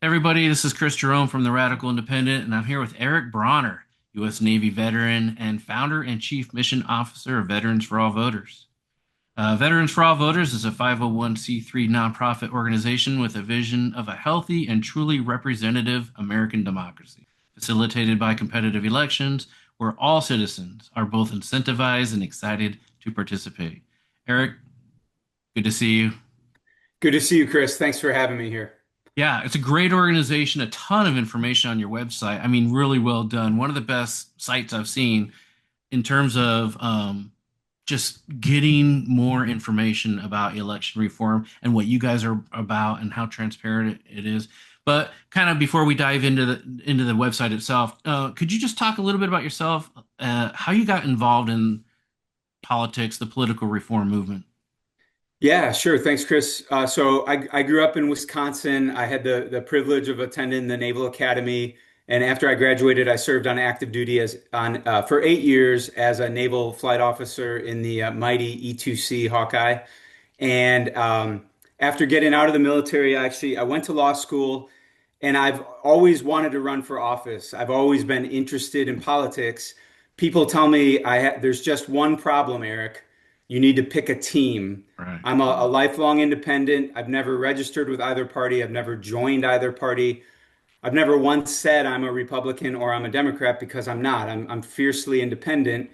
Everybody, this is Chris Jerome from the Radical Independent, and I'm here with Eric Bronner, U.S. Navy veteran and founder and chief mission officer of Veterans for All Voters. Veterans for All Voters is a 501c3 nonprofit organization with a vision of a healthy and truly representative American democracy, facilitated by competitive elections where all citizens are both incentivized and excited to participate. Eric, good to see you. Good to see you, Chris. Thanks for having me here. Yeah, it's a great organization, a ton of information on your website. I mean, really well done. One of the best sites I've seen in terms of just getting more information about election reform and what you guys are about and how transparent it is. But kind of before we dive into the website itself, could you just talk a little bit about yourself, how you got involved in politics, the political reform movement? Yeah, sure. Thanks, Chris. So I grew up in Wisconsin. I had the privilege of attending the Naval Academy, and after I graduated, I served on active duty as on for 8 years as a naval flight officer in the mighty E-2C Hawkeye. And after getting out of the military, I went to law school, and I've always wanted to run for office. I've always been interested in politics. People tell me there's just one problem, Eric. You need to pick a team. Right. I'm a lifelong independent. I've never registered with either party. I've never joined either party. I've never once said I'm a Republican or I'm a Democrat because I'm not. I'm fiercely independent.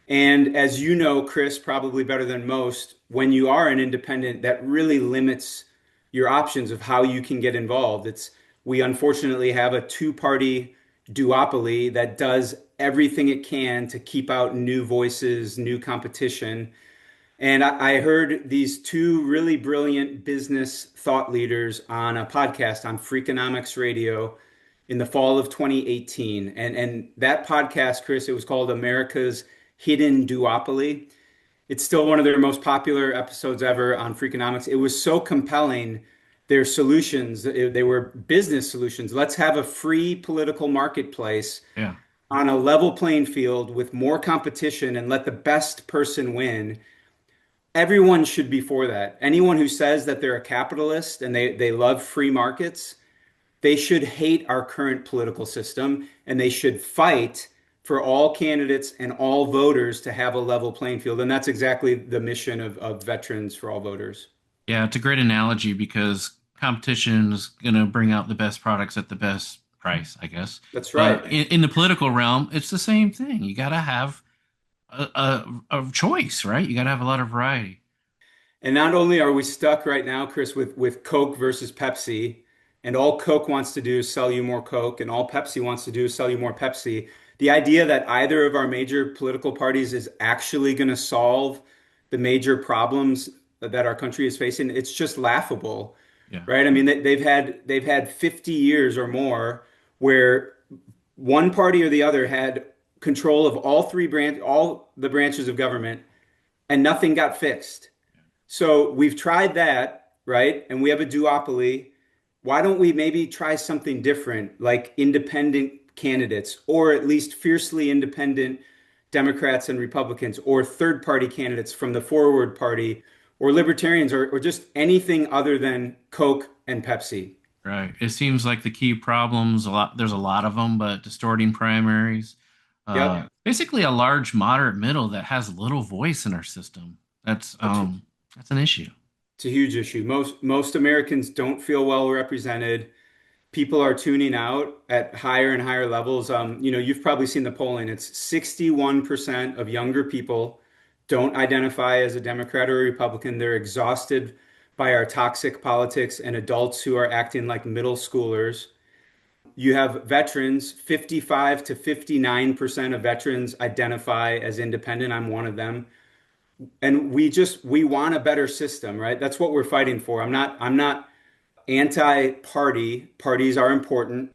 And as you know, Chris, probably better than most, when you are an independent, that really limits your options of how you can get involved. We unfortunately have a two-party duopoly that does everything it can to keep out new voices, new competition. And I heard these two really brilliant business thought leaders on a podcast on Freakonomics Radio in the fall of 2018. And that podcast, Chris, it was called America's Hidden Duopoly. It's still one of their most popular episodes ever on Freakonomics. It was so compelling. Their solutions, they were business solutions. Let's have a free political marketplace Yeah. on a level playing field with more competition and let the best person win. Everyone should be for that. Anyone who says that they're a capitalist and they love free markets, they should hate our current political system and they should fight for all candidates and all voters to have a level playing field. And that's exactly the mission of Veterans for All Voters. Yeah, it's a great analogy because competition is going to bring out the best products at the best price, I guess. That's But right. in the political realm, it's the same thing. You got to have a choice, right? You got to have a lot of variety. And not only are we stuck right now, Chris, with Coke versus Pepsi, and all Coke wants to do is sell you more Coke, and all Pepsi wants to do is sell you more Pepsi. The idea that either of our major political parties is actually going to solve the major problems that our country is facing, it's just laughable, Yeah. right? I mean, they've had 50 years or more where one party or the other had control of all the branches of government, and nothing got fixed. So we've tried that, right? And we have a duopoly. Why don't we maybe try something different, like independent candidates, or at least fiercely independent Democrats and Republicans, or third party candidates from the Forward Party, or libertarians, or just anything other than Coke and Pepsi? Right. It seems like the key problems a lot. There's a lot of them, but distorting primaries, Yep. basically a large moderate middle that has little voice in our system. It's, That's an issue. it's a huge issue. Most Americans don't feel well represented. People are tuning out at higher and higher levels. You've probably seen the polling. It's 61% of younger people don't identify as a Democrat or a Republican. They're exhausted by our toxic politics and adults who are acting like middle schoolers. You have veterans, 55 to 59% of veterans identify as independent. I'm one of them. And we want a better system, right? That's what we're fighting for. I'm not anti-party. Parties are important.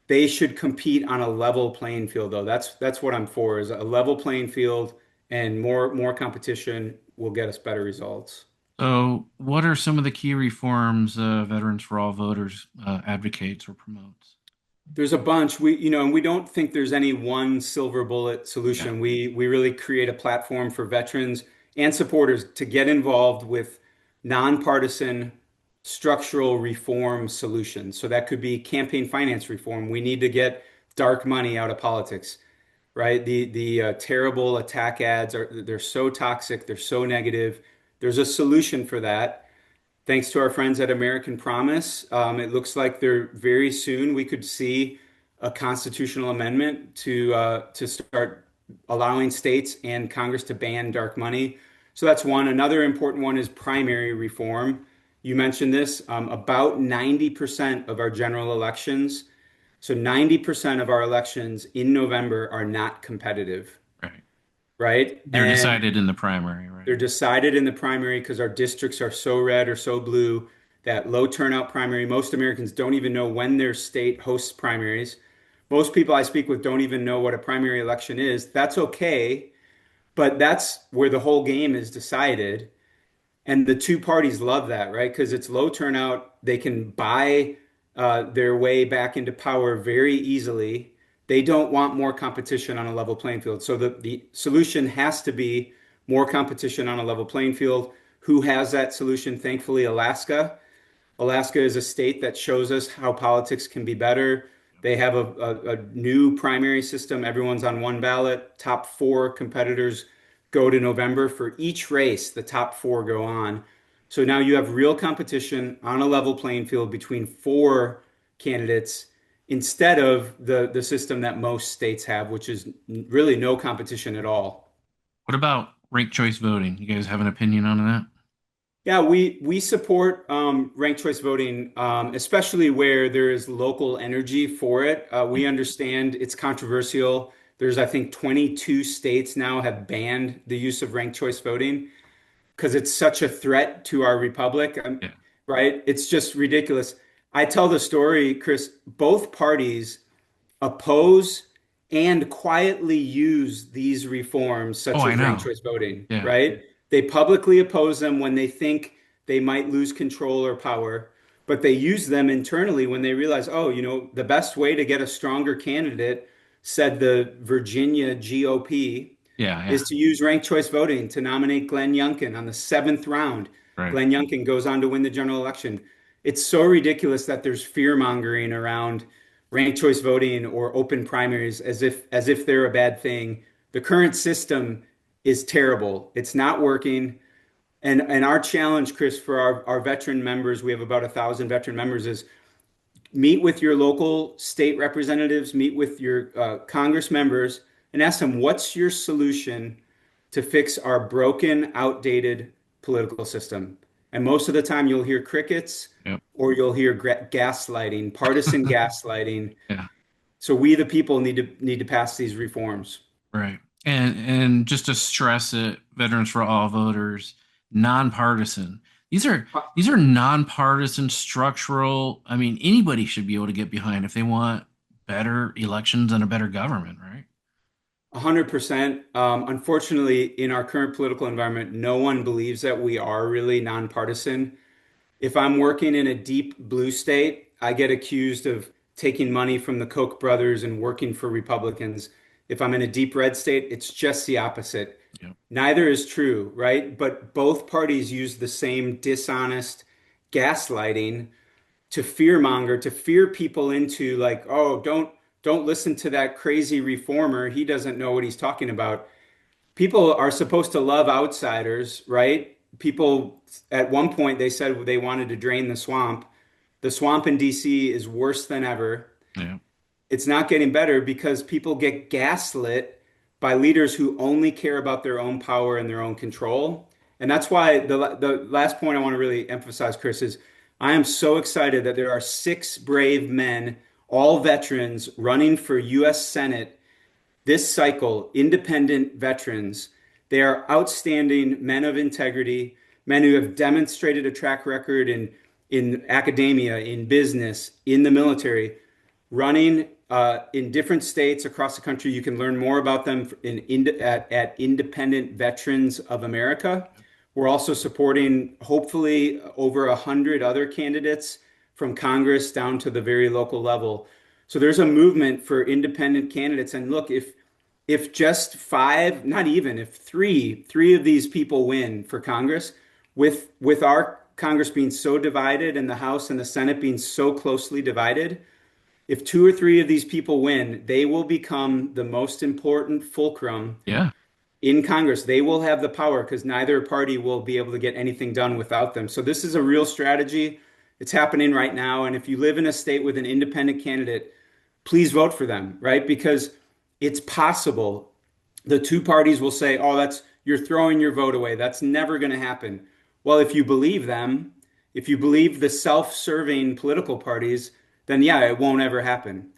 They should compete on a level playing field, though. That's what I'm for, is a level playing field, and more competition will get us better results. So, what are some of the key reforms Veterans for All Voters advocates or promotes? There's a bunch. And we don't think there's any one silver bullet Yeah. solution. We really create a platform for veterans and supporters to get involved with nonpartisan structural reform solutions. So that could be campaign finance reform. We need to get dark money out of politics, right? The terrible attack ads they're so toxic, they're so negative. There's a solution for that. Thanks to our friends at American Promise, it looks like they're very soon we could see a constitutional amendment to start allowing states and Congress to ban dark money. So that's one. Another important one is primary reform. You mentioned this. About 90% of our general elections, so 90% of our elections in November are not competitive, Right. right? They're And decided in the primary, right? they're decided in the primary because our districts are so red or so blue that low turnout primary. Most Americans don't even know when their state hosts primaries. Most people I speak with don't even know what a primary election is. That's okay, but that's where the whole game is decided. And the two parties love that, right? Because it's low turnout. They can buy their way back into power very easily. They don't want more competition on a level playing field. So the solution has to be more competition on a level playing field. Who has that solution? Thankfully, Alaska. Alaska is a state that shows us how politics can be better. They have a new primary system. Everyone's on one ballot. Top four competitors go to November. For each race, the top four go on. So now you have real competition on a level playing field between four candidates instead of the system that most states have, which is really no competition at all. What about ranked choice voting? You guys have an opinion on that? Yeah, we support ranked choice voting, especially where there is local energy for it. We Yeah. understand it's controversial. There's, I think, 22 states now have banned the use of ranked choice voting because it's such a threat to our republic, Yeah. right? It's just ridiculous. I tell the story, Chris, both parties oppose and quietly use these reforms, Oh, such I as ranked know. choice voting, Yeah. right? They publicly oppose them when they think they might lose control or power, but they use them internally when they realize, oh, the best way to get a stronger candidate, said the Virginia GOP, Yeah. is Yeah. to use ranked choice voting to nominate Glenn Youngkin on the seventh round. Right. Glenn Youngkin goes on to win the general election. It's so ridiculous that there's fear mongering around ranked choice voting or open primaries as if they're a bad thing. The current system is terrible. It's not working. And our challenge, Chris, for our veteran members, we have about 1,000 veteran members, is meet with your local state representatives, meet with your Congress members, and ask them, what's your solution to fix our broken, outdated political system? And most of the time, you'll hear crickets Yep. or you'll hear gaslighting, partisan gaslighting. Yeah. So we, the people, need to pass these reforms. Right. And just to stress it, Veterans for All voters, nonpartisan. These are these are nonpartisan structural. I mean, anybody should be able to get behind if they want better elections and a better government, right? 100%. Unfortunately, in our current political environment, no one believes that we are really nonpartisan. If I'm working in a deep blue state, I get accused of taking money from the Koch brothers and working for Republicans. If I'm in a deep red state, it's just the opposite. Yep. Neither is true, right? But both parties use the same dishonest gaslighting to fearmonger, to fear people into like, oh, don't listen to that crazy reformer. He doesn't know what he's talking about. People are supposed to love outsiders, right? People at one point they said they wanted to drain the swamp. The swamp in DC is worse than ever. Yeah. It's not getting better because people get gaslit by leaders who only care about their own power and their own control. And that's why the last point I want to really emphasize, Chris, is I am so excited that there are six brave men, all veterans, running for U.S. Senate this cycle, independent veterans. They are outstanding men of integrity, men who have demonstrated a track record in academia, in business, in the military, running in different states across the country. You can learn more about them at Independent Veterans of America. We're also supporting hopefully over 100 other candidates from Congress down to the very local level. So there's a movement for independent candidates. And look, if just five, not even, if three of these people win for Congress with our Congress being so divided and the House and the Senate being so closely divided, if two or three of these people win, they will become the most important fulcrum Yeah, in Congress. They will have the power because neither party will be able to get anything done without them. So this is a real strategy. It's happening right now. And if you live in a state with an independent candidate, please vote for them, right? Because it's possible the two parties will say, "Oh, that's you're throwing your vote away. That's never going to happen." Well, if you believe them, if you believe the self-serving political parties, then yeah, it won't ever happen.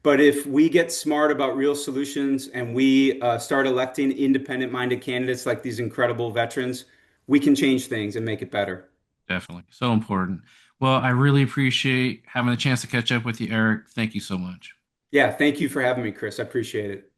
But if we get smart about real solutions and we start electing independent-minded candidates like these incredible veterans, we can change things and make it better. definitely. So important. Well, I really appreciate having the chance to catch up with you, Eric. Thank you so much. Yeah, thank you for having me, Chris. I appreciate it.